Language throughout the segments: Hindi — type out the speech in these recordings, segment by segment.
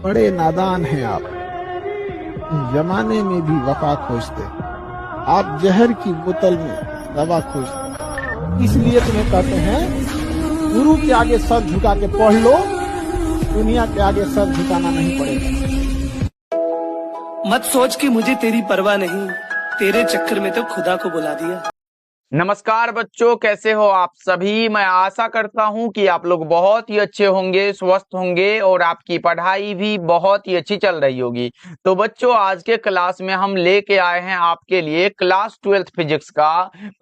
बड़े नादान हैं आप। जमाने में भी वफा खोजते, आप जहर की बोतल में दवा खोजते। इसलिए तुम्हें कहते हैं गुरु के आगे सर झुका के पढ़ लो, दुनिया के आगे सर झुकाना नहीं पड़ेगा। मत सोच कि मुझे तेरी परवाह नहीं, तेरे चक्कर में तो खुदा को बुला दिया। नमस्कार बच्चों, कैसे हो आप सभी। मैं आशा करता हूं कि आप लोग बहुत ही अच्छे होंगे, स्वस्थ होंगे और आपकी पढ़ाई भी बहुत ही अच्छी चल रही होगी। तो बच्चों, आज के क्लास में हम लेके आए हैं आपके लिए क्लास 12th फिजिक्स का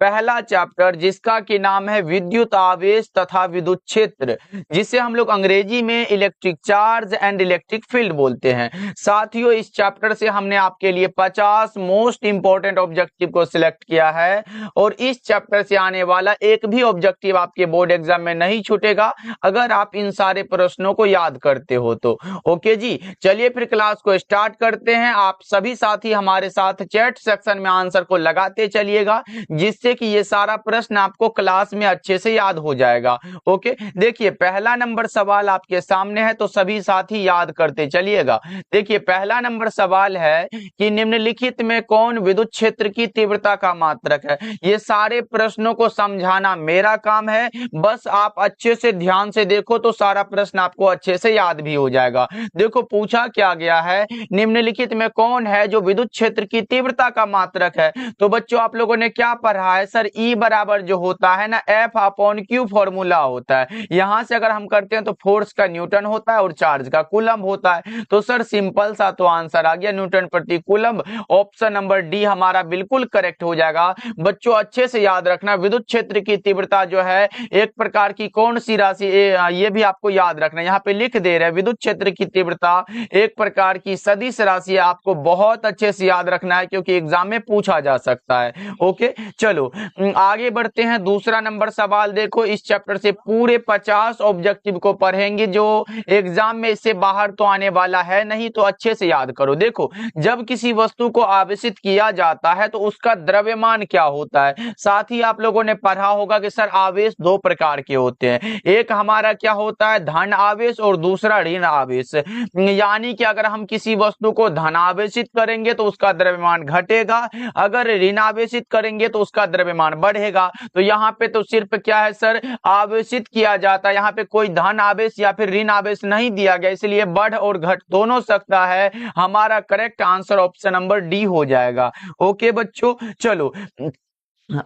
पहला चैप्टर, जिसका की नाम है विद्युत आवेश तथा विद्युत क्षेत्र, जिसे हम लोग अंग्रेजी में electric charge and electric field बोलते हैं। साथियों, इस चैप्टर से हमने आपके लिए 50 मोस्ट इंपॉर्टेंट ऑब्जेक्टिव को सिलेक्ट किया है और इस चैप्टर से आने वाला एक भी ऑब्जेक्टिव आपके बोर्ड एग्जाम में नहीं छूटेगा अगर आप इन सारे प्रश्नों को याद करते हो तो। ओके जी, चलिए फिर क्लास को स्टार्ट करते हैं। आप सभी साथी हमारे साथ चैट सेक्शन में आंसर को लगाते चलिएगा, जिससे कि ये सारा प्रश्न आपको क्लास में अच्छे से याद हो जाएगा। ओके, देखिए पहला नंबर सवाल आपके सामने है, तो सभी साथी याद करते चलिएगा। देखिए पहला नंबर सवाल है कि निम्नलिखित में कौन विद्युत क्षेत्र की तीव्रता का मात्रक है। ये सारे प्रश्नों को समझाना मेरा काम है, बस आप अच्छे से ध्यान से देखो तो सारा प्रश्न आपको अच्छे से याद भी हो जाएगा। देखो पूछा क्या गया है, निम्नलिखित में कौन है जो विद्युत क्षेत्र की तीव्रता का मात्रक है। तो बच्चों आप लोगों ने क्या पढ़ा है सर, E बराबर जो होता है ना F/Q फॉर्मूला होता है। यहां से अगर हम करते हैं तो फोर्स का न्यूटन होता है और चार्ज का कूलम होता है। तो सर सिंपल सा तो आंसर आ गया न्यूटन प्रति कूलम। ऑप्शन नंबर डी हमारा बिल्कुल करेक्ट हो जाएगा। बच्चों अच्छे से याद रखना, विद्युत क्षेत्र की तीव्रता जो है एक प्रकार की कौन सी राशि, ये भी आपको याद रखना। यहाँ पे लिख दे रहे हैं विद्युत क्षेत्र की तीव्रता एक प्रकार की सदिश राशि है, आपको बहुत अच्छे से याद रखना है क्योंकि एग्जाम में पूछा जा सकता है। ओके चलो आगे बढ़ते हैं। दूसरा नंबर सवाल देखो, इस चैप्टर से पूरे 50 ऑब्जेक्टिव को पढ़ेंगे जो एग्जाम में इससे बाहर तो आने वाला है नहीं, तो अच्छे से याद करो। देखो जब किसी वस्तु को आवेशित किया जाता है तो उसका द्रव्यमान क्या होता है। साथ ही आप लोगों ने पढ़ा होगा कि सर आवेश दो प्रकार के होते हैं, एक हमारा क्या होता है धन आवेश और दूसरा ऋण आवेश। यानी कि अगर हम किसी वस्तु को धन आवेशित करेंगे तो उसका द्रव्यमान घटेगा, अगर ऋण आवेशित करेंगे तो उसका द्रव्यमान बढ़ेगा। तो यहाँ पे तो सिर्फ क्या है सर, आवेशित किया जाता है, यहाँ पे कोई धन आवेश या फिर ऋण आवेश नहीं दिया गया, इसलिए बढ़ और घट दोनों सकता है। हमारा correct answer option number D हो जाएगा। ओके बच्चों चलो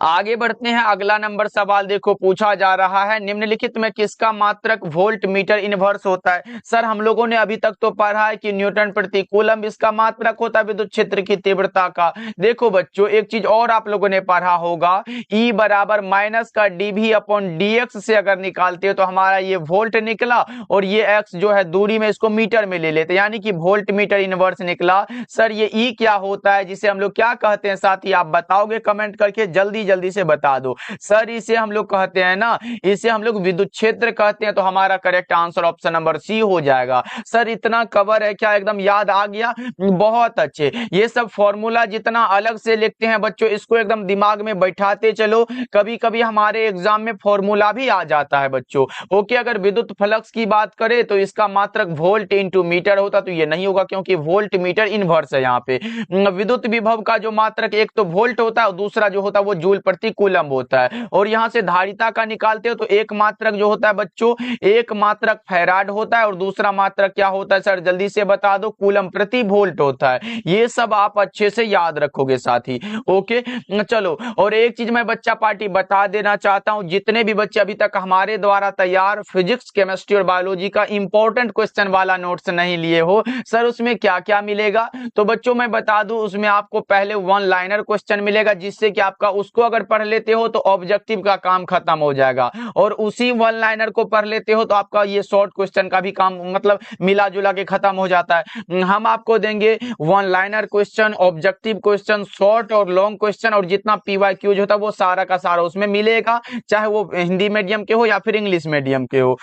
आगे बढ़ते हैं। अगला नंबर सवाल देखो पूछा जा रहा है, निम्नलिखित में किसका मात्रक वोल्ट मीटर इनवर्स होता है। सर हम लोगों ने अभी तक तो पढ़ा है कि न्यूटन प्रति कूलम इसका मात्रक होता है विद्युत क्षेत्र की तीव्रता का। देखो बच्चों एक चीज और आप लोगों ने पढ़ा होगा, E बराबर माइनस का dV/dx से अगर निकालते हो तो हमारा ये वोल्ट निकला और ये x जो है दूरी में इसको मीटर में ले लेते, यानी कि वोल्ट मीटर इनवर्स निकला। सर ये E क्या होता है, जिसे हम लोग क्या कहते हैं साथी, आप बताओगे कमेंट करके, जल्दी से बता दो। सर इसे हम लोग कहते हैं ना, इसे हम लोग विद्युत क्षेत्र कहते हैं। तो हमारा correct answer option number C हो जाएगा। सर इतना कवर है क्या, एकदम याद आ गया, बहुत अच्छे। ये सब फॉर्मूला जितना अलग से लिखते हैं बच्चों, इसको एकदम दिमाग में बैठाते चलो, कभी कभी हमारे एग्जाम में फॉर्मूला भी आ जाता है बच्चों। ओके अगर विद्युत फ्लक्स की बात करें तो इसका मात्रक वोल्ट इंटू मीटर होता, तो ये नहीं होगा क्योंकि वोल्ट मीटर इनवर्स है। यहाँ पे विद्युत विभव का जो मात्रक एक तो वोल्ट होता है और दूसरा जो होता है वो जूल प्रति कूलम होता है। और यहां से धारिता का निकालते हो तो एक मात्रक जो होता है बच्चों, एक मात्रक फैराड होता है और दूसरा मात्रक क्या होता है सर, जल्दी से बता दो, कूलम प्रति वोल्ट होता है। ये सब आप अच्छे से याद रखोगे साथी। ओके चलो, और एक चीज मैं बच्चा पार्टी बता देना चाहता हूं, जितने भी बच्चे अभी तक हमारे द्वारा तैयार फिजिक्स केमिस्ट्री और बायोलॉजी का इंपॉर्टेंट क्वेश्चन वाला नोट्स नहीं लिए हो, सर उसमें क्या क्या मिलेगा। तो बच्चों मैं बता दूं, उसमें आपको पहले वन लाइनर क्वेश्चन मिलेगा, जिससे कि आपका उसको अगर पढ़ लेते हो तो ऑब्जेक्टिव का काम खत्म हो जाएगा, और उसी वन लाइनर को पढ़ लेते हो तो आपका ये शॉर्ट क्वेश्चन का भी काम मतलब मिला जुला के खत्म हो जाता है। हम आपको देंगे one liner question, objective question, short और लॉन्ग क्वेश्चन, और जितना PYQ होता है वो सारा का सारा उसमें मिलेगा, चाहे वो हिंदी मीडियम के हो या फिर इंग्लिश मीडियम के हो।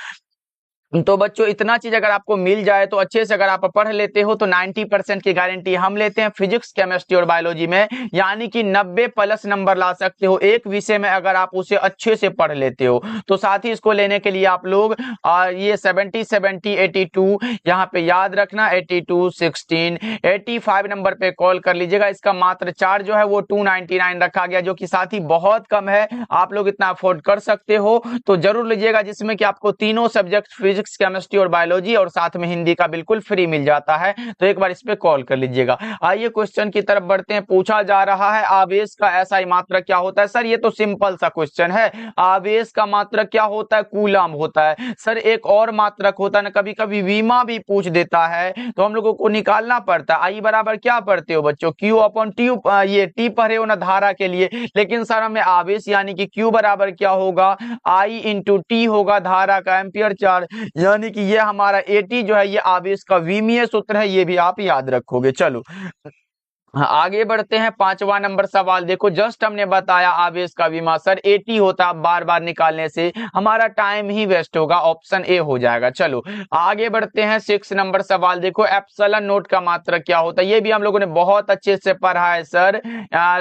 तो बच्चों इतना चीज अगर आपको मिल जाए तो अच्छे से अगर आप पढ़ लेते हो तो 90% की गारंटी हम लेते हैं फिजिक्स, केमिस्ट्री और बायोलॉजी में, यानी कि 90+ नंबर ला सकते हो एक विषय में अगर आप उसे अच्छे से पढ़ लेते हो। तो साथ ही इसको लेने के लिए आप लोग ये 70 70 82 यहाँ पे याद रखना, 82 16 85 नंबर पे कॉल कर लीजिएगा। इसका मात्र चार्ज जो है वो 299 रखा गया, जो कि साथ ही बहुत कम है, आप लोग इतना अफोर्ड कर सकते हो तो जरूर लीजिएगा, जिसमें कि आपको तीनों सब्जेक्ट फिजिक्स, केमिस्ट्री और बायोलॉजी और साथ में हिंदी का बिल्कुल फ्री मिल जाता है। तो एक बार इस पे कॉल कर लीजिएगा। आइए क्वेश्चन की तरफ बढ़ते हैं। पूछा जा रहा है आवेश का एसआई मात्रक क्या होता है। सर ये तो सिंपल सा क्वेश्चन है, आवेश का मात्रक क्या होता है, कूलम होता है। सर एक और मात्रक होता है ना, कभी कभी वीमा भी पूछ देता है तो हम लोगों को निकालना पड़ता है। आई बराबर क्या पढ़ते हो बच्चों, क्यू अपॉन टी, ये टी पढ़े हो ना धारा के लिए, लेकिन सर हमें आवेश यानी कि क्यू बराबर क्या होगा, आई इंटू टी होगा धारा का एम्पियर चार्ज, यानी कि ये हमारा एटी जो है ये आवेश का विमीय सूत्र है, ये भी आप याद रखोगे। चलो आगे बढ़ते हैं। 5वां नंबर सवाल देखो, जस्ट हमने बताया आवेश का विमा सर 80 होता है, बार बार निकालने से हमारा टाइम ही वेस्ट होगा, ऑप्शन ए हो जाएगा। चलो आगे बढ़ते हैं। 6 नंबर सवाल देखो, एप्सिलॉन नोट का मात्रक क्या होता है, ये भी हम लोगों ने बहुत अच्छे से पढ़ा है सर।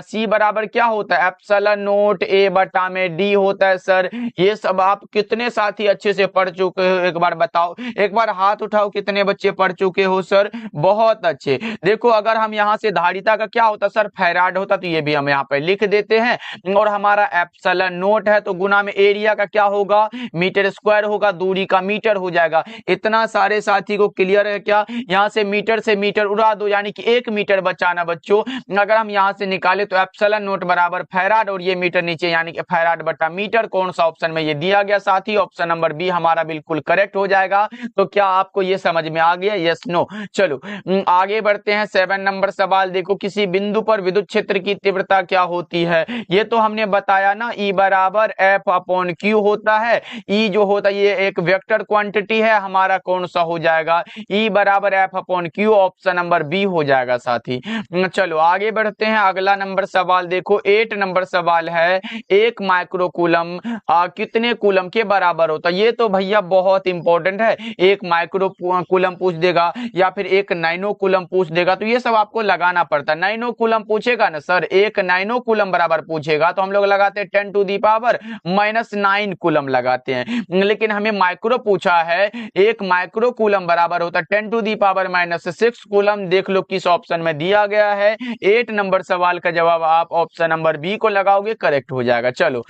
सी बराबर क्या होता है, एप्सिलॉन नोट ए बटा में डी होता है। सर ये सब आप कितने साथी अच्छे से पढ़ चुके हो, एक बार बताओ, एक बार हाथ उठाओ कितने बच्चे पढ़ चुके हो। सर बहुत अच्छे। देखो अगर हम यहाँ से धारिता का क्या होता सर, फैराड होता, तो ये भी हम यहाँ पे लिख देते हैं। और हमारा एप्सिलॉन नोट है तो गुना में एरिया का क्या होगा, मीटर स्क्वायर होगा, दूरी का मीटर हो जाएगा। इतना सारे साथी को क्लियर है क्या, यहाँ से मीटर उड़ा दो, यानी कि 1 मीटर बचाना बच्चों। अगर हम यहाँ से निकाले तो एप्सिलॉन नोट बराबर फैराड और ये मीटर नीचे, यानी कि फैराड बटा मीटर। कौन सा ऑप्शन में ये दिया गया साथी, ऑप्शन नंबर बी हमारा बिल्कुल करेक्ट हो जाएगा। तो क्या आपको ये समझ में आ गया, यस नो। चलो आगे बढ़ते हैं। 7 नंबर सवाल देखो, किसी बिंदु पर विद्युत क्षेत्र की तीव्रता क्या होती है, ये तो हमने बताया ना, E बराबर एफ अपॉन क्यू होता है। E जो होता है ये एक वेक्टर क्वांटिटी है, हमारा कौन सा हो जाएगा, E बराबर F upon Q, option number B हो जाएगा साथी। चलो आगे बढ़ते हैं। अगला नंबर सवाल देखो, 8 नंबर सवाल है, 1 माइक्रोकूलम कितने कूलम के बराबर होता है। ये तो भैया बहुत इंपॉर्टेंट है, 1 माइक्रो कूलम पूछ देगा या फिर 1 नैनो कूलम पूछ देगा, तो ये सब आपको लगाना पड़ता है। नैनो कूलम पूछेगा ना सर, 1 नैनो कूलम बराबर पूछेगा तो हम लोग लगाते हैं 10 टू दी पावर -9 कूलम लगाते हैं। लेकिन हमें माइक्रो पूछा है, 1 माइक्रो कूलम बराबर होता है 10 टू दी पावर -6 कूलम। देख लो किस ऑप्शन में दिया गया है। 8 नंबर सवाल का जवाब आप ऑप्शन नंबर बी को लगाओगे, करेक्ट हो जाएगा। चलो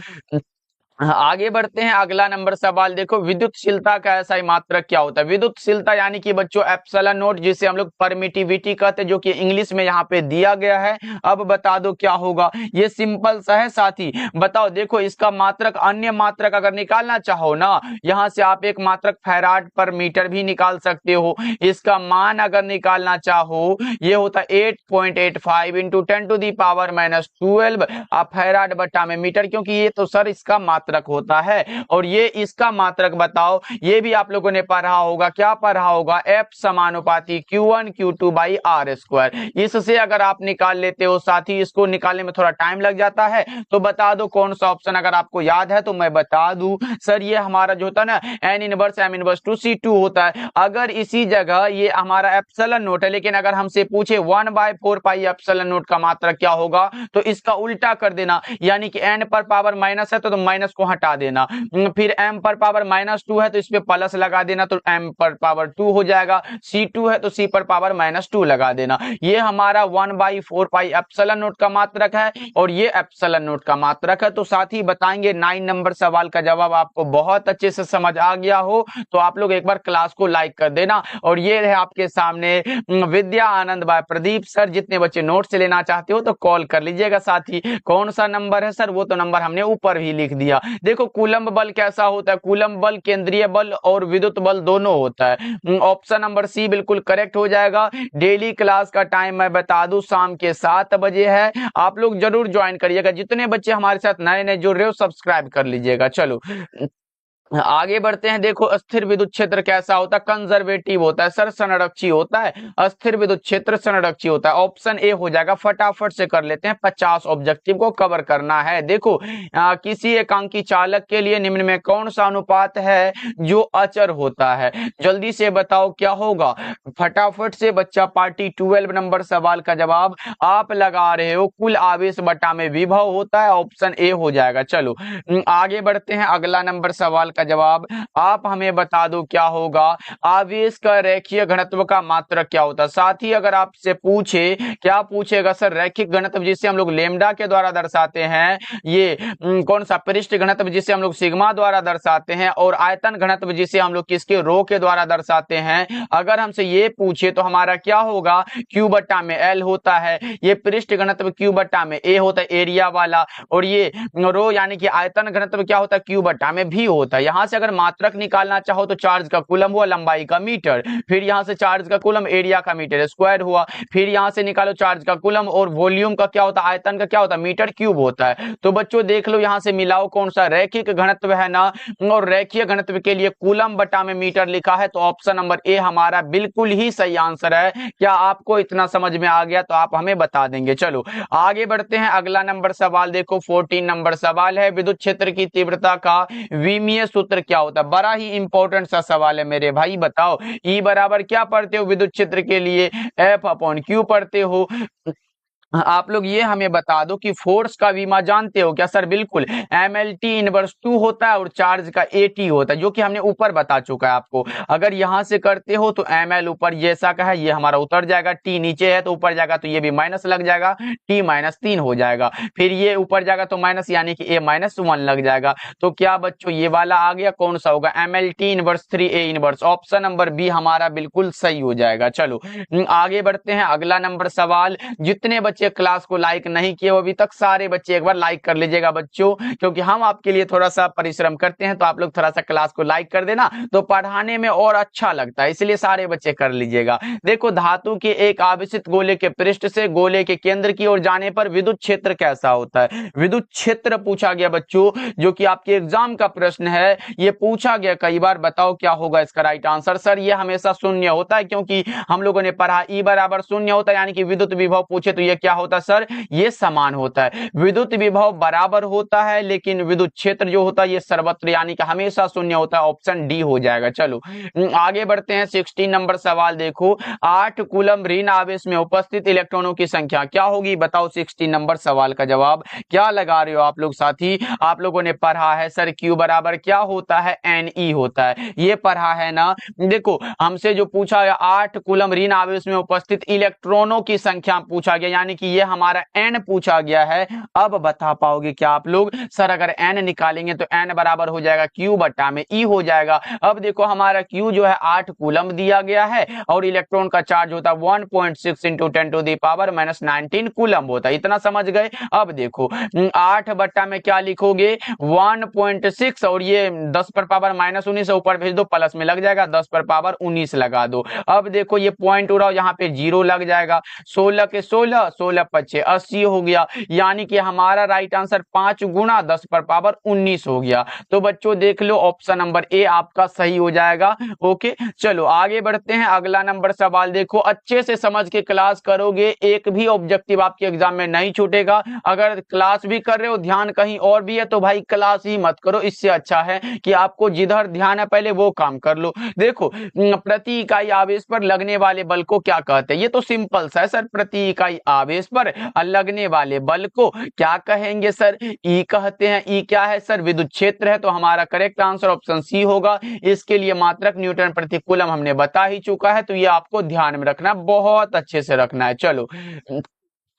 आगे बढ़ते हैं। अगला नंबर सवाल देखो, विद्युतशीलता का एसआई मात्रक क्या होता है। विद्युतशीलता यानी कि बच्चों एप्सिलॉन नोट, जिसे हम लोग परमिटिविटी कहते हैं, जो कि इंग्लिश में यहाँ पे दिया गया है। अब बता दो क्या होगा, ये सिंपल सा है साथी, बताओ। देखो इसका मात्रक, अन्य मात्रक अगर निकालना चाहो ना, यहाँ से आप एक मात्रक फैराड पर मीटर भी निकाल सकते हो। इसका मान अगर निकालना चाहो, ये होता है 8.85 into 10 to the power -12 farad बटा में मीटर, क्योंकि ये तो सर इसका मात्रक होता है। और ये इसका मात्रक बताओ, ये भी आप लोगों ने पढ़ा होगा, क्या पढ़ा होगा, F समानुपाती Q1 Q2 by R square. इससे अगर आप निकाल लेते हो साथी, इसको निकालने में थोड़ा टाइम लग जाता है, तो बता दो कौन सा ऑप्शन, अगर आपको याद है तो मैं बता दूं। सर ये हमारा जो होता है ना, N inverse M inverse 2C2 होता है। अगर इसी जगह ये हमारा एप्सिलॉन नोट है, लेकिन अगर हमसे पूछे 1/4 पाई एप्सिलॉन नोट का मात्रक क्या होगा, तो इसका उल्टा कर देना, यानी कि N पर पावर माइनस है तो माइनस को हटा देना, फिर m पर पावर -2 है तो इस पे प्लस लगा देना, तो m पर पावर 2 हो जाएगा। C2 है तो C पर पावर -2 लगा देना। ये हमारा 1/4 पाई एप्सिलॉन नोट का मात्रक है और ये एप्सिलॉन नोट का मात्रक है। तो साथ ही बताएंगे 9 नंबर सवाल का जवाब आपको बहुत अच्छे से समझ आ गया हो तो आप लोग एक बार क्लास को लाइक कर देना। और ये है आपके सामने विद्या आनंद बाय प्रदीप सर। जितने बच्चे नोट्स लेना चाहते हो तो कॉल कर लीजिएगा साथी। कौन सा नंबर है सर, वो तो नंबर हमने ऊपर भी लिख दिया। देखो कूलम्ब बल कैसा होता है, कूलम्ब बल केंद्रीय बल और विद्युत बल दोनों होता है। ऑप्शन नंबर सी बिल्कुल करेक्ट हो जाएगा। डेली क्लास का टाइम मैं बता दूं, शाम के 7 बजे है, आप लोग जरूर ज्वाइन करिएगा। जितने बच्चे हमारे साथ नए नए जुड़ रहे हो सब्सक्राइब कर लीजिएगा। चलो आगे बढ़ते हैं। देखो अस्थिर विद्युत क्षेत्र कैसा होता है, कंजर्वेटिव होता है सर, संरक्षी होता है। अस्थिर विद्युत क्षेत्र संरक्षी होता है। ऑप्शन ए हो जाएगा। फटाफट से कर लेते हैं, 50 ऑब्जेक्टिव को कवर करना है। देखो किसी एकांकी चालक के लिए निम्न में कौन सा अनुपात है जो अचर होता है, जल्दी से बताओ क्या होगा। फटाफट से बच्चा पार्टी 12 नंबर सवाल का जवाब आप लगा रहे हो, कुल आवेश बटा में विभव होता है। ऑप्शन ए हो जाएगा। चलो आगे बढ़ते हैं। अगला नंबर सवाल का जवाब आप हमें बता दो क्या होगा। आवेश का रेखीय घनत्व का मात्रक क्या होता है। साथ ही अगर आपसे पूछे, क्या पूछेगा सर, रैखिक घनत्व जिसे हम लोग लेमडा के द्वारा दर्शाते हैं, ये कौन सा, पृष्ठ घनत्व जिसे हम लोग सिग्मा द्वारा दर्शाते हैं, और आयतन घनत्व जिसे हम लोग किसके, रो के द्वारा दर्शाते हैं। अगर हमसे ये पूछे तो हमारा क्या होगा, क्यू बट्टा में एल होता है। ये पृष्ठ घनत्व क्यू बट्टा में ए होता है, एरिया वाला, और ये रो यानी कि आयतन घनत्व क्या होता है, क्यू बट्टा में भी होता है। यहां से अगर मात्रक निकालना चाहो तो चार्ज का कूलम हुआ, लंबाई का मीटर, फिर यहां से चार्ज का कूलम एरिया का मीटर स्क्वायर हुआ, फिर यहां से निकालो चार्ज का कूलम, और वॉल्यूम का क्या होता है, आयतन का क्या होता है, मीटर क्यूब होता है। तो बच्चों देख लो यहां से मिलाओ कौन सा, रैखिक घनत्व है ना, और रैखिक घनत्व के लिए कूलम बटा में मीटर लिखा है, तो ऑप्शन नंबर ए हमारा बिल्कुल ही सही आंसर है। क्या आपको इतना समझ में आ गया, तो आप हमें बता देंगे। चलो आगे बढ़ते हैं। अगला नंबर सवाल देखो, 14 नंबर सवाल है, विद्युत क्षेत्र की तीव्रता का विमीय सूत्र क्या होता है। बड़ा ही इंपॉर्टेंट सा सवाल है मेरे भाई, बताओ ई बराबर क्या पढ़ते हो विद्युत क्षेत्र के लिए, एफ अपॉन क्यू पढ़ते हो। आप लोग ये हमें बता दो कि फोर्स का विमा जानते हो क्या सर। बिल्कुल, MLT इनवर्स 2 होता है और चार्ज का AT होता है, जो कि हमने ऊपर बता चुका है आपको। अगर यहां से करते हो तो ML ऊपर जैसा का है ये हमारा उतर जाएगा, T नीचे है तो ऊपर जाएगा तो ये भी माइनस लग जाएगा, T -3 हो जाएगा, फिर ये ऊपर जाएगा तो माइनस यानी कि A -1 लग जाएगा। तो क्या बच्चों ये वाला आ गया, कौन सा होगा, MLT inverse 3 A inverse. Option number B हमारा बिल्कुल सही हो जाएगा। चलो आगे बढ़ते हैं। अगला नंबर सवाल, जितने बच्चे क्लास को लाइक नहीं किए वो अभी तक, सारे बच्चे एक बार लाइक कर लीजिएगा बच्चों, क्योंकि हम आपके लिए थोड़ा सा परिश्रम करते हैं, तो आप लोग थोड़ा सा क्लास को लाइक कर देना तो पढ़ाने में और अच्छा लगता है, इसलिए सारे बच्चे कर लीजिएगा। देखो धातु के एक आवेशित गोले के पृष्ठ से गोले के केंद्र की ओर जाने पर विद्युत क्षेत्र कैसा होता है। विद्युत क्षेत्र पूछा गया बच्चों, जो कि आपके एग्जाम का प्रश्न है, ये पूछा गया कई बार। बताओ क्या होगा इसका राइट आंसर। सर ये हमेशा शून्य होता है, क्योंकि हम लोगों ने पढ़ा ई बराबर शून्य होता है, यानी कि विद्युत विभव पूछे तो ये क्या होता है सर, ये समान होता है। विद्युत विभव बराबर होता है, लेकिन विद्युत क्षेत्र जो होता है ये सर्वत्र यानी कि हमेशा शून्य होता है। ऑप्शन डी हो जाएगा। चलो आगे बढ़ते हैं। 16 नंबर सवाल देखो, 8 कूलम ऋण आवेश में उपस्थित इलेक्ट्रॉनों की संख्या क्या होगी, बताओ। 16 नंबर सवाल का जवाब क्या लगा रहे हो आप लोग साथी। आप लोगों ने पढ़ा है सर क्यू बराबर क्या होता है, NE होता है, ये पढ़ा है ना। देखो हमसे जो पूछा है 8 कूलम ऋण आवेश में उपस्थित इलेक्ट्रॉनों की संख्या पूछा गया, यानी कि ये हमारा n पूछा गया है। अब बता पाओगे क्या आप लोग, सर अगर n निकालेंगे तो n बराबर हो जाएगा q बटा में e हो जाएगा। अब देखो हमारा q जो है 8 कूलम दिया गया है, और इलेक्ट्रॉन का चार्ज होता है 1.6 इंटू 10⁻⁻19 कूलम होता है। इतना समझ गए। अब देखो 8 बट्टा में क्या लिखोगे, 1.6, और ये 10⁻⁻19 ऊपर भेज दो, प्लस में लग जाएगा, 10⁻19 लगा दो। अब देखो ये पॉइंट उड़ाओ, यहाँ पे 0 लग जाएगा, 16 के 16, 16 × 80 हो गया, यानी कि हमारा राइट आंसर 5 गुणा 10⁻19 हो गया। तो बच्चों देख लो ऑप्शन नंबर ए आपका सही हो जाएगा। ओके चलो आगे बढ़ते हैं। अगला नंबर सवाल देखो, अच्छे से समझ के क्लास करोगे, एक भी ऑब्जेक्टिव आपके एग्जाम में नहीं छूटेगा। अगर क्लास भी कर रहे हो, ध्यान कहीं और भी है, तो भाई क्लास ही मत करो, इससे अच्छा है कि आपको जिधर ध्यान है पहले वो काम कर लो। देखो प्रति इकाई आवेश पर लगने वाले बल को क्या कहते हैं, ये तो सिंपल सा है सर, प्रति इकाई आवेश पर लगने वाले बल को क्या कहेंगे सर, ई कहते हैं। ई क्या है सर, विद्युत क्षेत्र है, तो हमारा करेक्ट आंसर ऑप्शन सी होगा। इसके लिए मात्रक न्यूटन प्रति कूलम हमने बता ही चुका है, तो ये आपको ध्यान में रखना, बहुत अच्छे से रखना है। चलो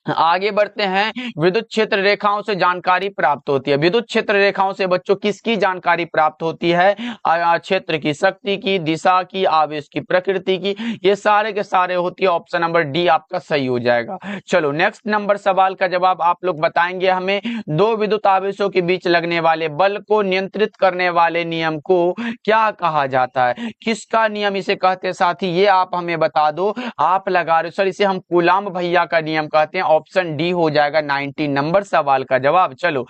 आगे बढ़ते हैं। विद्युत क्षेत्र रेखाओं से जानकारी प्राप्त होती है। विद्युत क्षेत्र रेखाओं से बच्चों किसकी जानकारी प्राप्त होती है, क्षेत्र की शक्ति की, दिशा की, आवेश की प्रकृति की, ये सारे के सारे होती है। ऑप्शन नंबर डी आपका सही हो जाएगा। चलो नेक्स्ट नंबर सवाल का जवाब आप लोग बताएंगे हमें, दो विद्युत आवेशों के बीच लगने वाले बल को नियंत्रित करने वाले नियम को क्या कहा जाता है, किसका नियम इसे कहते हैं साथी, ये आप हमें बता दो। आप लगा रहे हो सर इसे हम कूलाम भैया का नियम कहते हैं। ऑप्शन डी हो जाएगा 19 नंबर सवाल का जवाब। चलो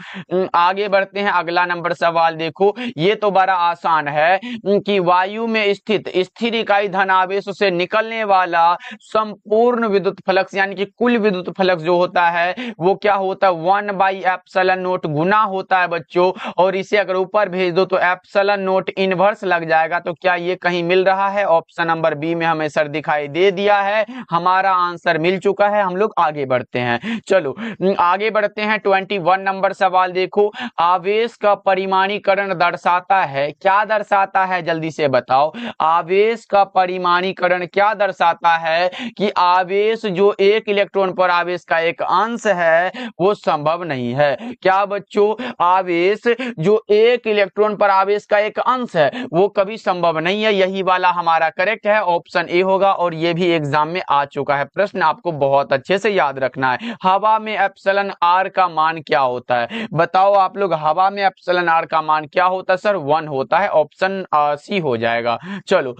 आगे बढ़ते हैं, अगला नंबर सवाल देखो, ये तो बड़ा आसान है कि वायु में स्थित स्थिर इकाई धनावेश से निकलने वाला संपूर्ण विद्युत फ्लक्स यानी कि कुल विद्युत फ्लक्स जो होता है वो क्या होता है 1/ε0 गुना होता है बच्चों। और इसे अगर ऊपर भेज दो तो ε0 इनवर्स लग जाएगा। तो क्या ये कहीं मिल रहा है? ऑप्शन नंबर बी में हमें सर दिखाई दे दिया है, हमारा आंसर मिल चुका है। हम लोग आगे बढ़ते हैं। चलो आगे बढ़ते हैं, 21 नंबर सवाल देखो, आवेश का परिमाणीकरण दर्शाता है, क्या दर्शाता है जल्दी से बताओ। आवेश का परिमाणीकरण क्या दर्शाता है कि आवेश जो एक इलेक्ट्रॉन पर आवेश का एक अंश है वो संभव नहीं है। क्या बच्चों? आवेश जो एक इलेक्ट्रॉन पर आवेश का एक अंश है वो कभी संभव नहीं है। यही वाला हमारा करेक्ट है, ऑप्शन ए होगा। और ये भी एग्जाम में आ चुका है, प्रश्न आपको बहुत अच्छे से याद रखना है। हवा में एप्सिलॉन आर का मान क्या होता है? बताओ आप लोग, हवा में एप्सिलॉन आर का मान क्या होता है? सर 1 होता है, ऑप्शन सी हो जाएगा। चलो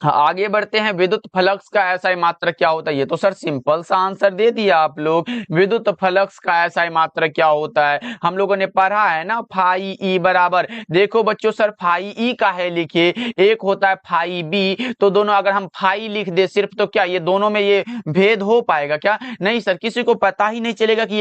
आगे बढ़ते हैं, विद्युत फ्लक्स का एसआई मात्रक क्या होता है? ये तो सर सिंपल सा आंसर दे दिया आप लोग। विद्युत फ्लक्स का एसआई मात्रक क्या होता है? हम लोगों ने पढ़ा है ना, फाई ई बराबर, देखो बच्चों सर फाई ई का है लिखे, एक होता है फाई बी। तो दोनों अगर हम फाई लिख दे सिर्फ तो क्या ये दोनों में ये भेद हो पाएगा क्या? नहीं सर, किसी को पता ही नहीं चलेगा कि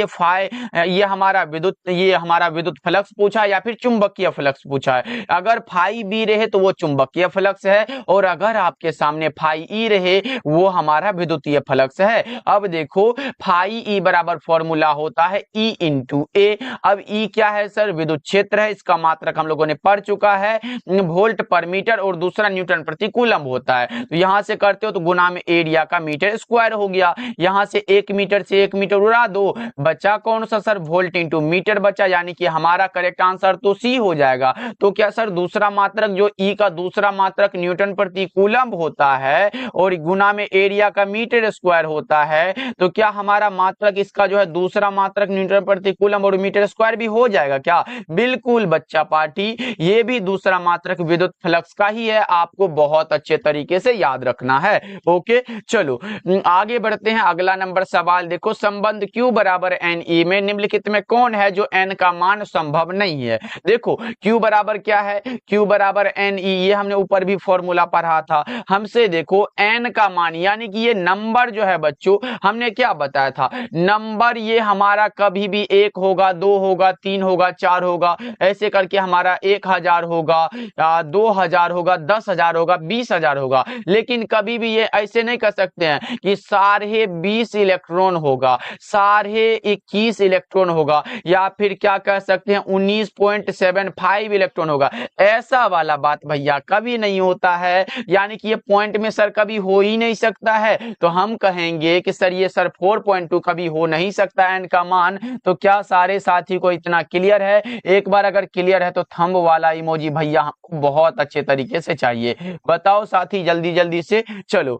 ये हमारा विद्युत फ्लक्स पूछा है या फिर चुंबकीय फ्लक्स पूछा है। अगर फाई बी रहे तो वो चुंबकीय फ्लक्स है, और अगर आपके सामने फाई ई रहे वो हमारा विद्युतीय फ्लक्स है। अब देखो फाई ई बराबर फॉर्मूला होता है ई इंटू ए। अब ई क्या है सर? विद्युत क्षेत्र है, इसका मात्रक हम लोगों ने पढ़ चुका है, वोल्ट पर मीटर, और दूसरा न्यूटन प्रति कूलम होता है। तो यहां से करते हो तो गुना में एरिया का मीटर स्क्वायर हो गया। यहां से 1 मीटर से 1 मीटर उड़ा दो, बचा कौन सा सर? वोल्ट इंटू मीटर बचा, यानी कि हमारा करेक्ट आंसर तो सी हो जाएगा। तो क्या सर दूसरा मात्रक जो ई का दूसरा मात्रक न्यूटन प्रति कूलम होता है और गुना में एरिया का मीटर स्क्वायर होता है, तो क्या हमारा मात्रक इसका जो है दूसरा मात्रक न्यूटन प्रति कूलम और मीटर स्क्वायर भी हो जाएगा क्या? बिल्कुल बच्चा पार्टी, ये भी दूसरा मात्रक विद्युत फ्लक्स का ही है, आपको बहुत अच्छे तरीके से याद रखना है। ओके चलो आगे बढ़ते हैं, अगला नंबर सवाल देखो, संबंध Q बराबर NE में निम्नलिखित में कौन है जो N का मान संभव नहीं है? देखो Q बराबर क्या है? Q बराबर NE, ये हमने ऊपर भी फॉर्मूला पढ़ा था। हमसे देखो n का मान यानी कि ये नंबर जो है बच्चों, हमने क्या बताया था, नंबर ये हमारा कभी भी 1 होगा, 2 होगा, 3 होगा, 4 होगा, ऐसे करके हमारा 1000 होगा, 2000 होगा, 10,000 होगा, 20,000 होगा। लेकिन कभी भी ये ऐसे नहीं कर सकते हैं कि 20 इलेक्ट्रॉन होगा, 21 इलेक्ट्रॉन होगा, या फिर क्या कह सकते हैं 19.75 इलेक्ट्रॉन होगा। ऐसा वाला बात भैया कभी नहीं होता है, यानी कि ये पॉइंट में सर कभी हो ही नहीं सकता है। तो हम कहेंगे कि सर ये सर 4.2 कभी हो नहीं सकता है n का मान। तो क्या सारे साथी को इतना क्लियर है? एक बार अगर क्लियर है तो थंब वाला इमोजी भैया हमको बहुत अच्छे तरीके से चाहिए। बताओ साथी जल्दी जल्दी से। चलो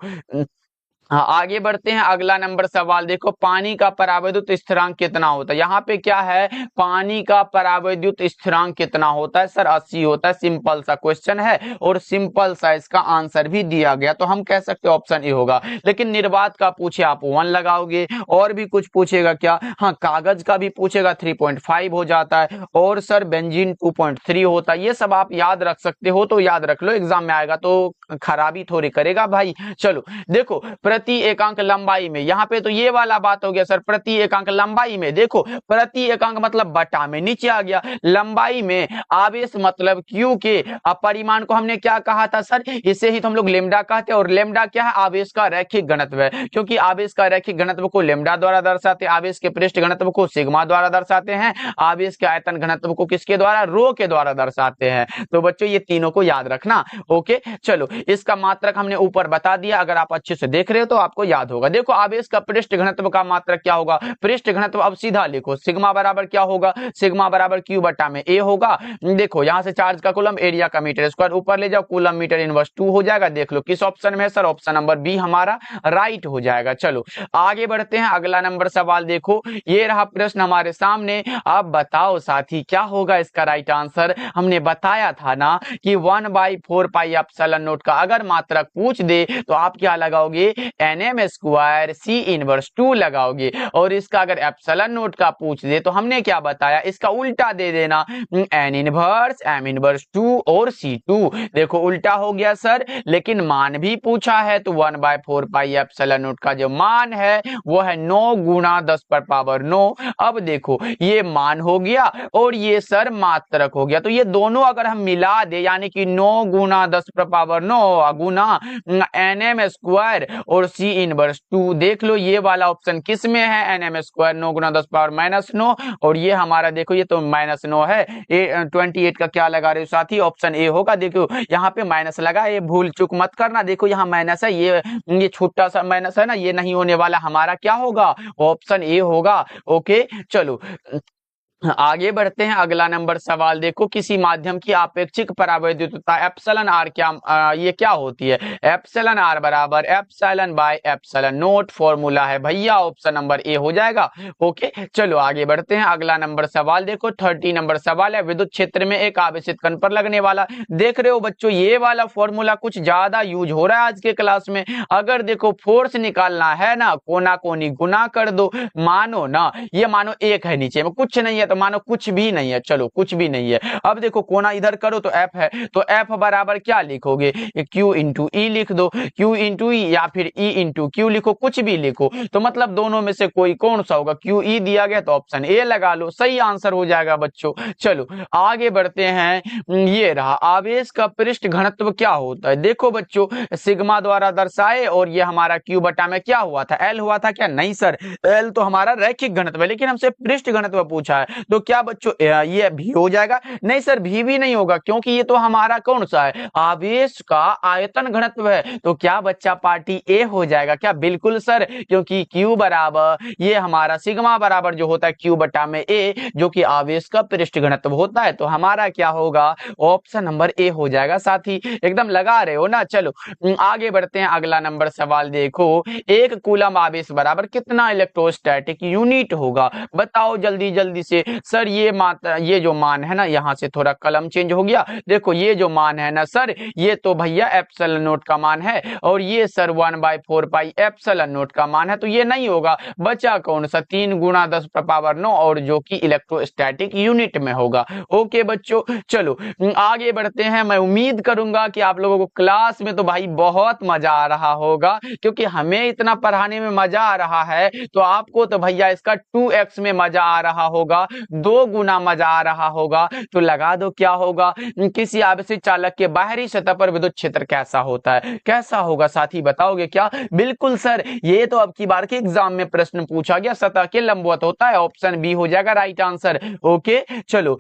आगे बढ़ते हैं, अगला नंबर सवाल देखो, पानी का परावैद्युत स्थिरांक कितना होता है? यहाँ पे क्या है, पानी का परावैद्युत स्थिरांक कितना होता है? सर 80 होता है। सिंपल सा क्वेश्चन है और सिंपल सा इसका आंसर भी दिया गया, तो हम कह सकते हैं ऑप्शन ए होगा। लेकिन निर्वात का पूछे आप 1 लगाओगे, और भी कुछ पूछेगा क्या? हाँ कागज का भी पूछेगा 3.5 हो जाता है, और सर बेंजीन 2.3 होता है। ये सब आप याद रख सकते हो तो याद रख लो, एग्जाम में आएगा तो खराबी थोड़ी करेगा भाई। चलो देखो प्रति एकांक लंबाई में, यहाँ पे तो ये वाला बात हो गया सर, प्रति एकांक लंबाई में, देखो प्रति एकांक मतलब बटा में, नीचे आ गया लंबाई में, आवेश मतलब Q के। अब परिमाण को हमने क्या कहा था सर? इसे ही तो हम लोग लेमडा कहते हैं, और लेमडा क्या है? आवेश का रैखिक घनत्व है, क्योंकि आवेश का रैखिक घनत्व को लेमडा द्वारा दर्शाते हैं, आवेश के पृष्ठ घनत्व को सिग्मा द्वारा दर्शाते हैं, आवेश के आयतन घनत्व को किसके द्वारा? रो के द्वारा दर्शाते हैं। तो बच्चों ये तीनों को याद रखना। ओके चलो इसका मात्रक हमने ऊपर बता दिया, अगर आप अच्छे से देख रहे हो तो आपको याद होगा। देखो आवेश का पृष्ठ घनत्व का मात्रक क्या होगा? पृष्ठ घनत्व अब सीधा लिखो, सिग्मा बराबर क्या होगा? सिग्मा बराबर Q बटा में A होगा। देखो यहां से चार्ज का कूलम, एरिया का मीटर स्क्वायर, ऊपर ले जाओ कूलम मीटर इनवर्स 2 हो जाएगा। देख लो किस ऑप्शन में है सर? ऑप्शन नंबर बी हमारा राइट हो जाएगा। चलो आगे बढ़ते हैं, अगला नंबर सवाल देखो, ये रहा प्रश्न हमारे सामने। अब बताओ साथी क्या होगा इसका राइट आंसर? हमने बताया था ना कि 1/4 पाई एप्सिलॉन नॉट का अगर मात्रक पूछ दे तो आप क्या लगाओगे? NM स्क्वायर C इनवर्स 2 लगाओगे। और इसका अगर एप्सिलॉन नोट का पूछ दे तो हमने क्या बताया, इसका उल्टा दे देना, N इनवर्स M इनवर्स 2 और C2। देखो उल्टा हो गया सर, लेकिन मान भी पूछा है तो 1/4 पाई एप्सिलॉन नोट का जो मान है वो है 9 गुणा 10 पर पावर 9। अब देखो ये मान हो गया और ये सर मात्रक हो गया, तो ये दोनों अगर हम मिला दे यानी कि 9 गुणा 10 पर पावर 9 गुना NM स्क्वायर और C इनवर्स 2। देख लो ये वाला ऑप्शन किस में है, NM स्क्वायर 9 गुना 10 पावर -9, और ये हमारा देखो ये तो -9 है। 28 का क्या लगा रहे हो साथी, ऑप्शन ए होगा। देखो यहाँ पे माइनस लगा, ये भूल चूक मत करना, देखो यहाँ माइनस है, ये छोटा सा माइनस है ना, ये नहीं होने वाला, हमारा क्या होगा, ऑप्शन ए होगा। ओके चलो आगे बढ़ते हैं। अगला नंबर सवाल देखो, किसी माध्यम की आपेक्षिक परावैद्युतता एप्सिलॉन आर ये क्या होती है, एप्सिलॉन आर बराबर epsilon by epsilon note, formula है भैया, ऑप्शन नंबर ए हो जाएगा। ओके चलो आगे बढ़ते हैं। अगला नंबर सवाल देखो 30 नंबर सवाल है, विद्युत क्षेत्र में एक आवेशित कण पर लगने वाला, देख रहे हो बच्चों ये वाला फॉर्मूला कुछ ज्यादा यूज हो रहा है आज के क्लास में। अगर देखो फोर्स निकालना है ना, कोना कोनी गुना कर दो, मानो ना ये मानो एक है नीचे में कुछ नहीं है, तो मानो कुछ भी नहीं है, चलो कुछ भी नहीं है। अब देखो कोना इधर करो तो F है, तो F बराबर क्या लिखोगे, Q इंटू ई लिख दो, Q इंटू ई या फिर E इंटू Q लिखो, कुछ भी लिखो, तो मतलब दोनों में से कोई कौन सा होगा, QE दिया गया तो ऑप्शन ए लगा लो, सही आंसर हो जाएगा बच्चों। चलो आगे बढ़ते हैं। ये रहा आवेश का पृष्ठ घनत्व क्या होता है, देखो बच्चों सिग्मा द्वारा दर्शाए, और ये हमारा Q बटा में क्या हुआ था, L हुआ था क्या, नहीं सर L तो हमारा रैखिक घनत्व है, लेकिन हमसे पृष्ठ घनत्व पूछा है, तो क्या बच्चों ये भी हो जाएगा, नहीं सर भी नहीं होगा, क्योंकि ये तो हमारा कौन सा है, आवेश का आयतन घनत्व है, तो क्या बच्चा पार्टी ए हो जाएगा क्या, बिल्कुल सर, क्योंकि Q बराबर ये हमारा सिग्मा बराबर जो होता है Q बटा में ए, जो कि आवेश का पृष्ठ घनत्व होता है, तो हमारा क्या होगा, ऑप्शन नंबर ए हो जाएगा। साथी एकदम लगा रहे हो ना। चलो आगे बढ़ते हैं। अगला नंबर सवाल देखो, एक कूलम आवेश बराबर कितना इलेक्ट्रोस्टैटिक यूनिट होगा, बताओ जल्दी जल्दी से। सर ये मात्रा, ये जो मान है ना, यहाँ से थोड़ा कलम चेंज हो गया, देखो ये जो मान है ना सर, ये तो भैया एप्सिलॉन नोट का मान है, और ये सर 1/4 पाई एप्सिलॉन नोट का मान है, तो ये नहीं होगा, बचा कौन सा 3 गुणा 10 पर पावर 9, और जो कि इलेक्ट्रोस्टैटिक यूनिट में होगा। ओके बच्चों चलो आगे बढ़ते हैं। मैं उम्मीद करूंगा कि आप लोगों को क्लास में तो भाई बहुत मजा आ रहा होगा, क्योंकि हमें इतना पढ़ाने में मजा आ रहा है, तो आपको तो भैया इसका 2x में मजा आ रहा होगा, 2 गुना मजा आ रहा होगा। तो लगा दो क्या होगा, किसी आवेशित चालक के बाहरी सतह पर विद्युत क्षेत्र कैसा होता है, कैसा होगा साथी बताओगे क्या, बिल्कुल सर ये तो अब की बार के एग्जाम में प्रश्न पूछा गया, सतह के लंबवत होता है, ऑप्शन बी हो जाएगा राइट आंसर। ओके चलो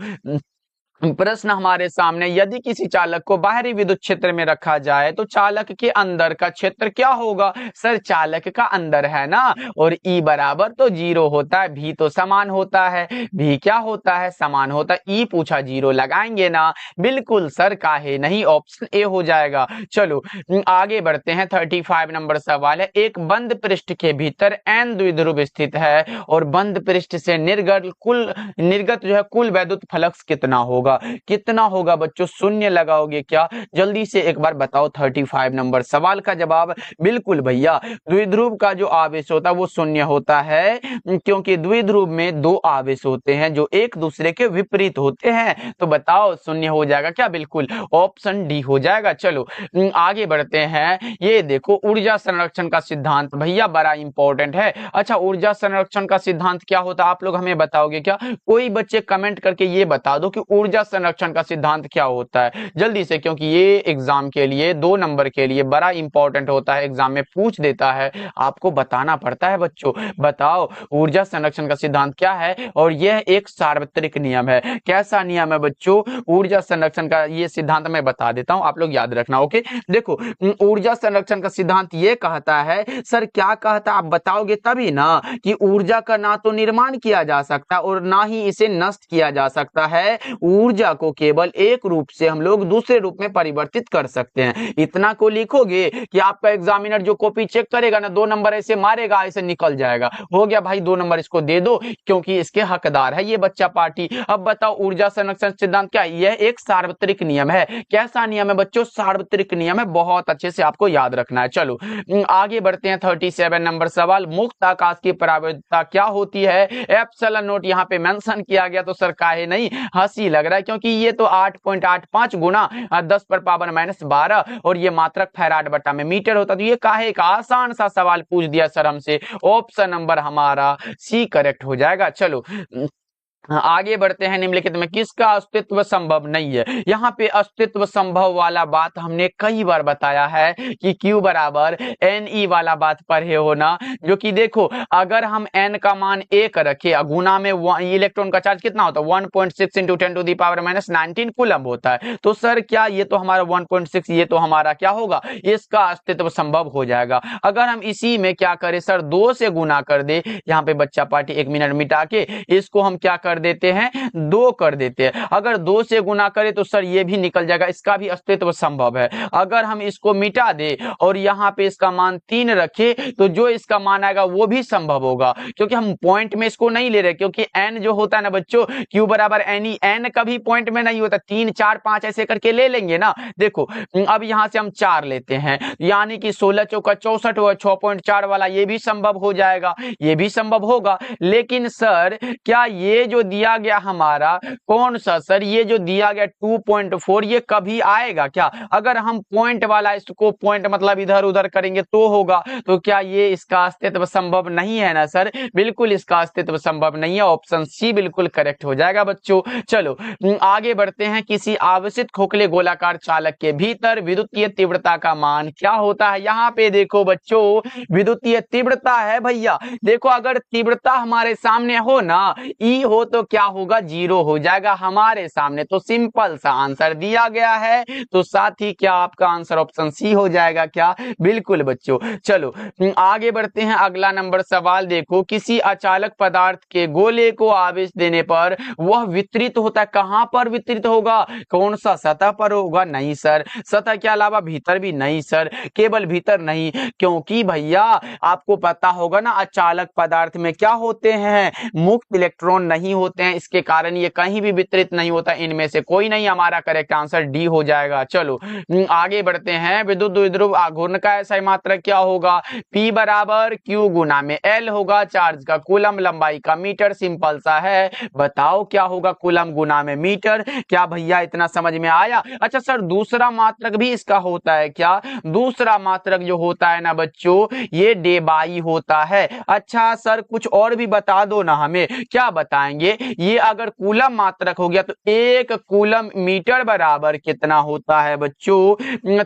प्रश्न हमारे सामने, यदि किसी चालक को बाहरी विद्युत क्षेत्र में रखा जाए तो चालक के अंदर का क्षेत्र क्या होगा, सर चालक का अंदर है ना, और E बराबर तो 0 होता है, भी तो समान होता है, भी क्या होता है, समान होता है, E पूछा 0 लगाएंगे ना, बिल्कुल सर काहे नहीं, ऑप्शन ए हो जाएगा। चलो आगे बढ़ते हैं। 35 नंबर सवाल है, एक बंद पृष्ठ के भीतर N द्विध्रुव स्थित है और बंद पृष्ठ से निर्गत जो है कुल वैद्युत फ्लक्स कितना होगा, कितना होगा बच्चों, शून्य लगाओगे क्या, जल्दी से एक बार बताओ। 35 नंबर सवाल का जवाब बिल्कुल भैया, द्विध्रुव का जो आवेश होता है वो शून्य होता है, क्योंकि द्विध्रुव में 2 आवेश होते हैं जो एक दूसरे के विपरीत होते हैं, तो बताओ शून्य हो जाएगा क्या, बिल्कुल ऑप्शन डी हो जाएगा। चलो आगे बढ़ते हैं। ये देखो ऊर्जा संरक्षण का सिद्धांत भैया बड़ा इंपॉर्टेंट है। अच्छा ऊर्जा संरक्षण का सिद्धांत क्या होता है, आप लोग हमें बताओगे क्या, कोई बच्चे कमेंट करके ये बता दो कि ऊर्जा संरक्षण का सिद्धांत क्या होता है जल्दी से, क्योंकि ये एग्जाम के लिए 2 नंबर के लिए बड़ा इंपॉर्टेंट होता है, एग्जाम में पूछ देता है, आपको बताना पड़ता है बच्चों। बताओ ऊर्जा संरक्षण का सिद्धांत क्या है, और यह एक सार्वत्रिक नियम है। कैसा नियम है बच्चों, ऊर्जा संरक्षण का ये सिद्धांत मैं बता देता हूं, आप लोग याद रखना। ओके देखो ऊर्जा संरक्षण का सिद्धांत ये कहता है, सर क्या कहता है आप बताओगे तभी ना, कि ऊर्जा का ना तो निर्माण किया जा सकता और ना ही इसे नष्ट किया जा सकता है, ऊर्जा ऊर्जा को केवल एक रूप से हम लोग दूसरे रूप में परिवर्तित कर सकते हैं। इतना को लिखोगे कि आपका एग्जामिनर जो कॉपी चेक करेगा ना 2 नंबर ऐसे मारेगा, ऐसे निकल जाएगा। हो गया भाई, 2 नंबर इसको दे दो क्योंकि इसके हकदार है ये बच्चा पार्टी। अब बताओ ऊर्जा संरक्षण सिद्धांत क्या है? यह एक सार्वत्रिक नियम है। कैसा नियम है बच्चों? सार्वत्रिक नियम है। बहुत अच्छे से आपको याद रखना है। चलो आगे बढ़ते हैं। 37 नंबर सवाल, मुक्त आकाश की परावैद्युता क्या होती है? एप्सिलॉन नोट यहाँ पे मेंशन किया गया, तो सर काहे नहीं हंसी लग रहा है, क्योंकि ये तो 8.85 गुना 10⁻12 और ये मात्रक फैराड बटा में मीटर होता। तो ये काहे का आसान सा सवाल पूछ दिया सर हमसे। ऑप्शन नंबर हमारा सी करेक्ट हो जाएगा। चलो आगे बढ़ते हैं। निम्नलिखित में किसका अस्तित्व संभव नहीं है? यहाँ पे अस्तित्व संभव वाला बात हमने कई बार बताया है कि Q बराबर Ne वाला बात पढ़े हो ना, जो कि देखो अगर हम n का मान 1 रखे गुना में इलेक्ट्रॉन का चार्ज कितना होता है? 1.6 × 10⁻⁻19 कूलम होता है। तो सर क्या ये तो हमारा 1.6, ये तो हमारा क्या होगा? इसका अस्तित्व संभव हो जाएगा। अगर हम इसी में क्या करें सर, 2 से गुना कर दे। यहाँ पे बच्चा पार्टी 1 मिनट मिटा के इसको हम क्या कर देते हैं? 2 कर देते हैं। अगर 2 से गुना करें तो सर ये भी निकल जाएगा, इसका भी अस्तित्व संभव है। अगर हम इसको मिटा दे और यहाँ पे इसका मान 3 रखे तो जो इसका मान आएगा वो भी संभव होगा, क्योंकि हम पॉइंट में इसको नहीं ले रहे, क्योंकि n जो होता है ना बच्चों, Q बराबर Ne, n कभी पॉइंट में नहीं होता। 3 4 5 ऐसे करके ले लेंगे ना। देखो अब यहाँ से हम 4 लेते हैं, यानी कि 16 चौका 64 हुआ, 6.4 वाला ये भी संभव हो जाएगा, ये भी संभव होगा। लेकिन सर क्या ये जो दिया गया हमारा कौन सा सर, ये जो दिया गया 2.4, ये कभी आएगा क्या? अगर हम पॉइंट वाला इसको पॉइंट मतलब इधर उधर करेंगे तो होगा। तो क्या ये इसका अस्तित्व संभव नहीं है ना सर? बिल्कुल इसका अस्तित्व संभव नहीं है। ऑप्शन सी बिल्कुल करेक्ट हो जाएगा बच्चों। चलो आगे बढ़ते हैं। किसी आवेशित खोखले गोलाकार चालक के भीतर विद्युतीय तीव्रता का मान क्या होता है? यहाँ पे देखो बच्चों, विद्युतीय तीव्रता है भैया। देखो अगर तीव्रता हमारे सामने हो ना, ई हो तो क्या होगा? 0 हो जाएगा हमारे सामने। तो सिंपल सा आंसर दिया गया है, तो साथ ही क्या आपका आंसर ऑप्शन सी हो जाएगा क्या? बिल्कुल बच्चों। चलो आगे बढ़ते हैं। अगला नंबर सवाल देखो, किसी अचालक पदार्थ के गोले को आवेश देने पर वह वितरित होता है। कहां पर वितरित होगा? कौन सा सतह पर होगा? नहीं सर, सतह के अलावा भीतर भी नहीं सर, केवल भीतर नहीं, क्योंकि भैया आपको पता होगा ना अचालक पदार्थ में क्या होते हैं? मुक्त इलेक्ट्रॉन नहीं होते हैं, इसके कारण ये कहीं भी वितरित नहीं होता। इनमें से कोई नहीं, हमारा करेक्ट आंसर डी हो जाएगा। चलो आगे बढ़ते हैं। विद्युत द्विध्रुव आघूर्ण का ऐसा मात्रक क्या होगा? P बराबर Q गुना में L होगा, चार्ज का कूलम, लंबाई का मीटर। सिंपल सा है, बताओ क्या होगा? कूलम गुना में मीटर। क्या भैया इतना समझ में आया? अच्छा सर दूसरा मात्रक भी इसका होता है क्या? दूसरा मात्रक जो होता है ना बच्चों, ये डेबाई होता है। अच्छा सर कुछ और भी बता दो ना हमें। क्या बताएंगे? ये अगर कूलम मात्रक हो गया तो 1 कूलम मीटर बराबर कितना होता है बच्चों?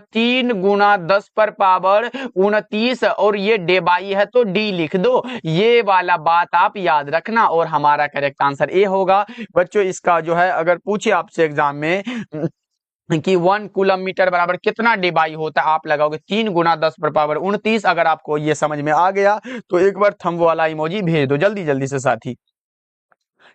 3 गुना 10⁻29 और ये डेबाई है तो डी लिख दो। ये वाला बात आप याद रखना और हमारा करेक्ट आंसर ए होगा बच्चों। इसका जो है अगर पूछे आपसे एग्जाम में कि 1 कूलम मीटर बराबर कितना डेबाई होता है, आप लगाओगे 3 गुना 10⁻29। अगर आपको ये समझ में आ गया तो एक बार थंब वाला इमोजी भेज दो जल्दी जल्दी से साथी।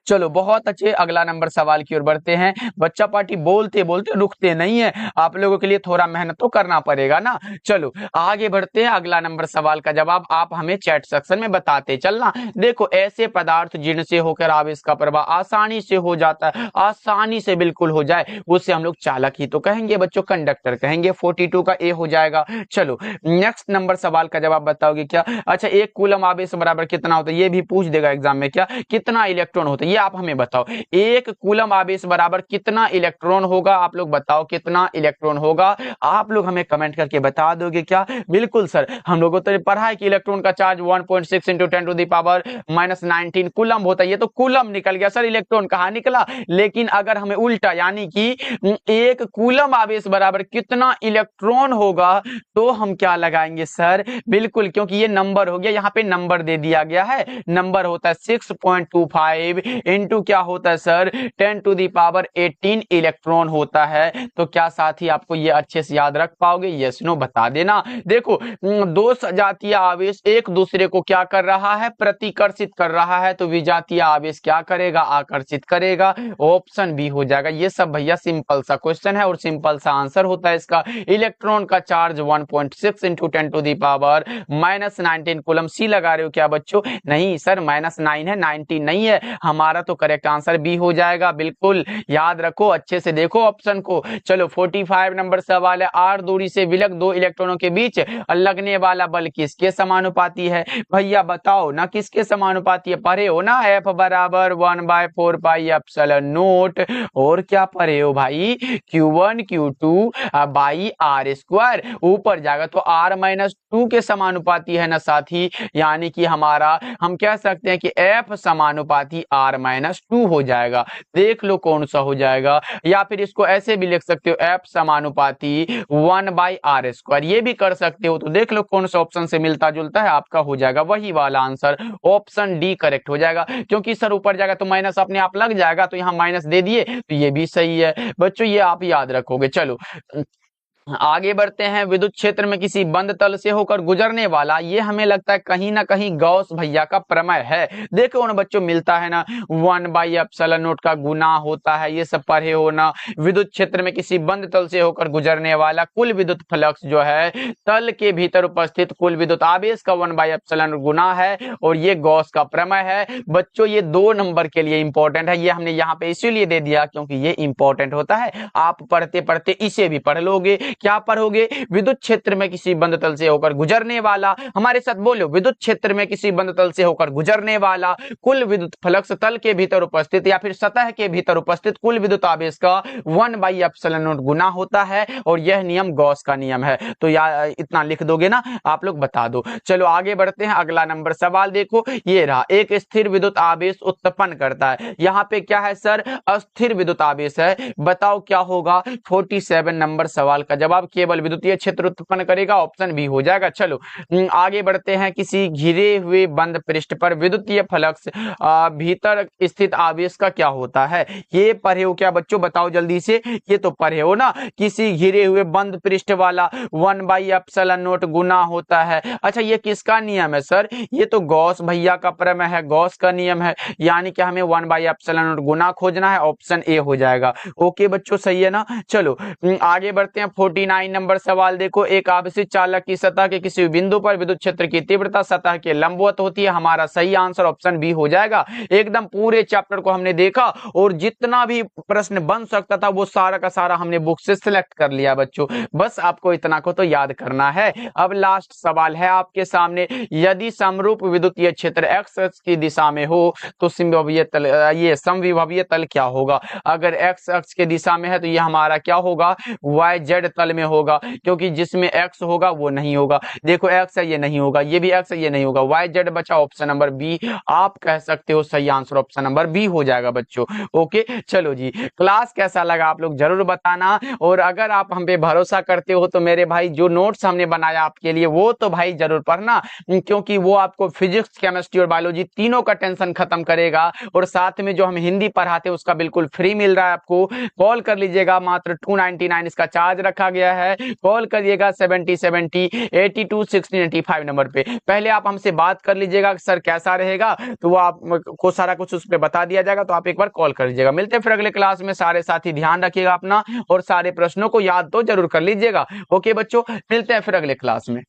चलो बहुत अच्छे, अगला नंबर सवाल की ओर बढ़ते हैं। बच्चा पार्टी बोलते बोलते रुकते नहीं है, आप लोगों के लिए थोड़ा मेहनत तो करना पड़ेगा ना। चलो आगे बढ़ते हैं। अगला नंबर सवाल का जवाब आप हमें चैट सेक्शन में बताते चलना। देखो ऐसे पदार्थ जिनसे होकर आवेश का प्रवाह आसानी से हो जाता है, आसानी से बिल्कुल हो जाए, उससे हम लोग चालक ही तो कहेंगे बच्चों, कंडक्टर कहेंगे। 42 का ए हो जाएगा। चलो नेक्स्ट नंबर सवाल का जवाब बताओगे क्या? अच्छा 1 कूलम आवेश बराबर कितना होता है? ये भी पूछ देगा एग्जाम में। क्या कितना इलेक्ट्रॉन होता है ये आप हमें बताओ। 1 कूलम आवेश बराबर कितना इलेक्ट्रॉन होगा? आप लोग बताओ कितना इलेक्ट्रॉन होगा? आप लोग हमें कमेंट करके बता दोगे क्या? बिल्कुल सर, हम लोगों तो पढ़ा है कि इलेक्ट्रॉन का चार्ज 1.6 × 10⁻⁻19 कूलम होता है। ये तो कूलम निकल गया सर, इलेक्ट्रॉन कहाँ निकला? लेकिन अगर हमें उल्टा यानी कि 1 कूलम आवेश बराबर कितना इलेक्ट्रॉन होगा तो हम क्या लगाएंगे सर? बिल्कुल, क्योंकि ये नंबर हो गया, यहाँ पे नंबर दे दिया गया है। नंबर होता है 6.25 इंटू क्या होता है सर 10⁻18 इलेक्ट्रॉन होता है। तो क्या साथी आपको ये अच्छे से याद रख पाओगे? यस नो बता देना। देखो दो सजातीय आवेश एक दूसरे को क्या कर रहा है? प्रतिकर्षित कर रहा है। तो विजातीय आवेश क्या करेगा? आकर्षित करेगा। ऑप्शन बी हो जाएगा। ये सब भैया सिंपल सा क्वेश्चन है और सिंपल सा आंसर होता है इसका। इलेक्ट्रॉन का चार्ज 1.6 इंटू 10⁻⁻19 कूलम। सी लगा रहे हो क्या बच्चों? नहीं सर -9 है 19 नहीं है। हमारा तो करेक्ट आंसर बी हो जाएगा। बिल्कुल याद रखो, अच्छे से देखो ऑप्शन को। चलो 45 नंबर सवाल है। आर दूरी से विलग दो इलेक्ट्रॉनों के बीच लगने वाला बल किसके समानुपाती है? भैया बताओ ना किसके समानुपाती है? पढ़े हो ना F बराबर 1/4πε0। और क्या पढ़े हो भाई? Q1 Q2 by R square. ऊपर जाएगा तो R-2 के समानुपाती है ना साथी। यानी कि हमारा हम कह सकते हैं कि F समानुपाती R-2 हो जाएगा। देख लो कौन सा हो जाएगा। या फिर इसको ऐसे भी लिख सकते हो F समानुपाती 1/R स्क्वायर। ये भी कर सकते हो। तो देख लो कौन सा ऑप्शन से मिलता जुलता है। आपका हो जाएगा वही वाला आंसर, ऑप्शन डी करेक्ट हो जाएगा। क्योंकि सर ऊपर जाएगा तो माइनस अपने आप लग जाएगा, तो यहाँ माइनस दे दिए तो ये भी सही है बच्चों। ये आप याद रखोगे। चलो आगे बढ़ते हैं। विद्युत क्षेत्र में किसी बंद तल से होकर गुजरने वाला, ये हमें लगता है कहीं ना कहीं गॉस भैया का प्रमेय है। देखो ना बच्चों मिलता है ना 1/ε0 का गुना होता है। ये सब पढ़े हो ना। विद्युत क्षेत्र में किसी बंद तल से होकर गुजरने वाला कुल विद्युत फ्लक्स जो है तल के भीतर उपस्थित कुल विद्युत आवेश का 1/ε गुना है और ये गॉस का प्रमेय है। बच्चों ये 2 नंबर के लिए इंपॉर्टेंट है। ये हमने यहाँ पे इसीलिए दे दिया क्योंकि ये इंपॉर्टेंट होता है। आप पढ़ते पढ़ते इसे भी पढ़ लोगे। क्या पढ़ोगे? विद्युत क्षेत्र में किसी बंद तल से होकर गुजरने वाला, हमारे साथ बोलो, विद्युत क्षेत्र में किसी बंद तल से होकर गुजरने वाला कुल विद्युत फ्लक्स तल के भीतर उपस्थित या फिर सतह के भीतर उपस्थित कुल विद्युत आवेश का 1/ε0 गुना होता है और यह नियम गॉस का नियम है। तो इतना लिख दोगे ना, आप लोग बता दो। चलो आगे बढ़ते हैं। अगला नंबर सवाल देखो, ये रहा। एक स्थिर विद्युत आवेश उत्पन्न करता है। यहाँ पे क्या है सर? अस्थिर विद्युत आवेश है। बताओ क्या होगा? 47 नंबर सवाल का जवाब केवल विद्युतीय क्षेत्र उत्पन्न करेगा। ऑप्शन बी हो जाएगा। चलो आगे बढ़ते हैं। किसी घिरे हुए बंद पृष्ठ पर विद्युतीय फ्लक्स भीतर स्थित आवेश का क्या होता है? ये पढ़े हो क्या बच्चों? बताओ जल्दी से। ये तो पढ़े हो ना। किसी घिरे हुए बंद पृष्ठ वाला 1/ε0 गुना होता है। अच्छा ये किसका नियम है सर? ये तो गॉस भैया का प्रमेय है, गॉस का नियम है। यानी कि हमें 1/ε0 गुना खोजना है। ऑप्शन ए हो जाएगा। ओके बच्चों सही है ना। चलो आगे बढ़ते हैं। 49 नंबर सवाल देखो। एक आवेशित चालक की सतह के किसी बिंदु पर विद्युत क्षेत्र की तीव्रता सतह के लंबवत होती है। हमारा सही आंसर ऑप्शन बी हो जाएगा। एकदम पूरे चैप्टर को हमने देखा और जितना भी प्रश्न बन सकता था वो सारा का सारा हमने बुक से सिलेक्ट कर लिया बच्चों। बस आपको इतना को तो याद करना है। अब लास्ट सवाल है आपके सामने। यदि समरूप विद्युतीय क्षेत्र एक्स अक्ष की दिशा में हो तो समविभवीय तल, ये समविभवीय तल क्या होगा? अगर एक्स अक्ष के दिशा में है तो ये हमारा क्या होगा? वाई जेड तल में होगा। क्योंकि जिसमें एक्स होगा वो नहीं होगा। देखो एक्स है ये नहीं होगा, ये भी एक्स है ये नहीं होगा, वाई जेड बचा ऑप्शन नंबर बी। आप कह सकते हो सही आंसर ऑप्शन नंबर बी हो जाएगा बच्चों। ओके चलो जी, क्लास कैसा लगा आप लोग जरूर बताना। और अगर आप हम पे भरोसा करते हो तो मेरे भाई जो नोट्स हमने बनाया आपके लिए वो तो भाई जरूर पढ़ना, क्योंकि वो आपको फिजिक्स केमिस्ट्री और बायोलॉजी तीनों का टेंशन खत्म करेगा। और साथ में जो हम हिंदी पढ़ाते हैं उसका बिल्कुल फ्री मिल रहा है आपको। कॉल कर लीजिएगा, मात्र 299 इसका चार्ज रखा गया है। कॉल करिएगा 7070 82 1685 नंबर पे। पहले आप हमसे बात कर लीजिएगा सर कैसा रहेगा, तो वो आपको सारा कुछ उस पर बता दिया जाएगा। तो आप एक बार कॉल कर लीजिएगा। मिलते हैं फिर अगले क्लास में। सारे साथी ध्यान रखिएगा अपना और सारे प्रश्नों को याद तो जरूर कर लीजिएगा। ओके बच्चों, मिलते हैं फिर अगले क्लास में।